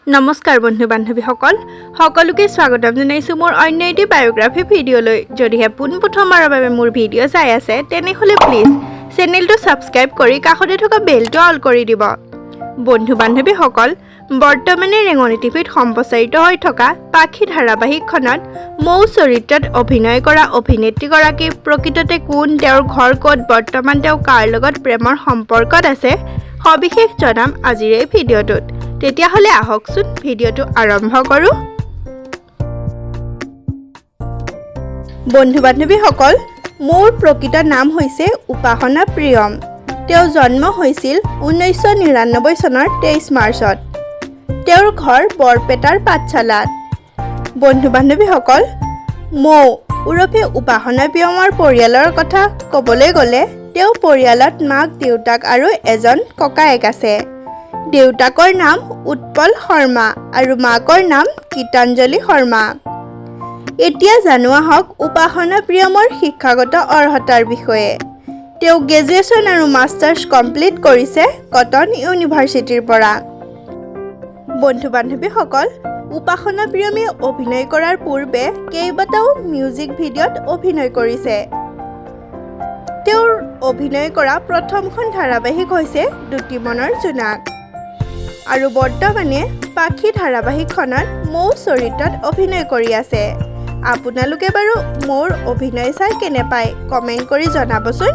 নমস্কাৰ বন্ধু বান্ধৱীসকল সকলোকে স্বাগতম জনাইছো মোৰ অন্য এটি বায়োগ্ৰাফি ভিডিঅ'লৈ যদিহে পোনপ্ৰথমবাৰৰ বাবে মোৰ ভিডিঅ' চাই আছে তেনেহ'লে প্লিজ চেনেলটো ছাবস্ক্ৰাইব কৰি কাষতে থকা বেলটো অল কৰি দিব বন্ধু বান্ধৱীসকল বৰ্তমানে ৰেংগনিটিভিত সম্প্ৰচাৰিত হৈ থকা পাখি ধাৰাবাহিকখনত মৌ চৰিত্ৰত অভিনয় কৰা অভিনেত্ৰীগৰাকী প্ৰকৃততে কোন তেওঁৰ ঘৰ ক'ত বৰ্তমান তেওঁ কাৰ লগত প্ৰেমৰ সম্পৰ্কত আছে সবিশেষ জনাম আজিৰ এই ভিডিঅ'টোত তেতিয়াহ'লে আহকচোন ভিডিঅ'টো আৰম্ভ কৰোঁ বন্ধু বান্ধৱীসকল মোৰ প্ৰকৃত নাম হৈছে উপাসনা প্ৰিয়ম তেওঁ জন্ম হৈছিল 1999 চনৰ 23 মাৰ্চত তেওঁৰ ঘৰ বৰপেটাৰ পাঠশালাত বন্ধু বান্ধৱীসকল মৌ উৰফে উপাসনা প্ৰিয়মৰ পৰিয়ালৰ কথা ক'বলৈ গ'লে তেওঁ পৰিয়ালত মাক দেউতাক আৰু এজন ককায়েক আছে দেউতাকৰ নাম উৎপল শৰ্মা আৰু মাকৰ নাম গীতাঞ্জলি শৰ্মা এতিয়া জানোৱা হওক উপাসনা প্ৰিয়মৰ শিক্ষাগত অৰ্হতাৰ বিষয়ে তেওঁ গ্ৰেজুৱেশ্যন আৰু মাষ্টাৰ্ছ কমপ্লিট কৰিছে কটন ইউনিভাৰ্চিটিৰ পৰা বন্ধু বান্ধৱীসকল উপাসনা প্ৰিয়মে অভিনয় কৰাৰ পূৰ্বে কেইবাটাও মিউজিক ভিডিঅ'ত অভিনয় কৰিছে তেওঁৰ অভিনয় কৰা প্ৰথমখন ধাৰাবাহিক হৈছে দুটি মনৰ জোনাক আৰু বৰ্তমানে পাখি ধাৰাবাহিকখনত মৌ চৰিত্ৰত অভিনয় কৰি আছে আপোনালোকে বাৰু মোৰ অভিনয় চাই কেনে পায় কমেণ্ট কৰি জনাবচোন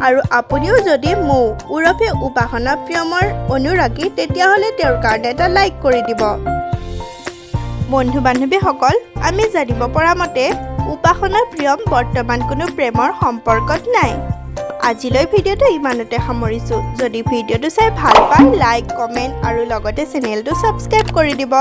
আৰু আপুনিও যদি মৌ উৰফে উপাসনা প্ৰিয়মৰ অনুৰাগী তেতিয়াহ'লে তেওঁৰ কাৰণে এটা লাইক কৰি দিব বন্ধু বান্ধৱীসকল আমি জানিব পৰা মতে উপাসনা প্ৰিয়ম বৰ্তমান কোনো প্ৰেমৰ সম্পৰ্কত নাই আজিলৈ ভিডিঅ'টো ইমানতে সামৰিছোঁ যদি ভিডিঅ'টো চাই ভাল পায় লাইক কমেণ্ট আৰু লগতে চেনেলটো ছাবস্ক্ৰাইব কৰি দিব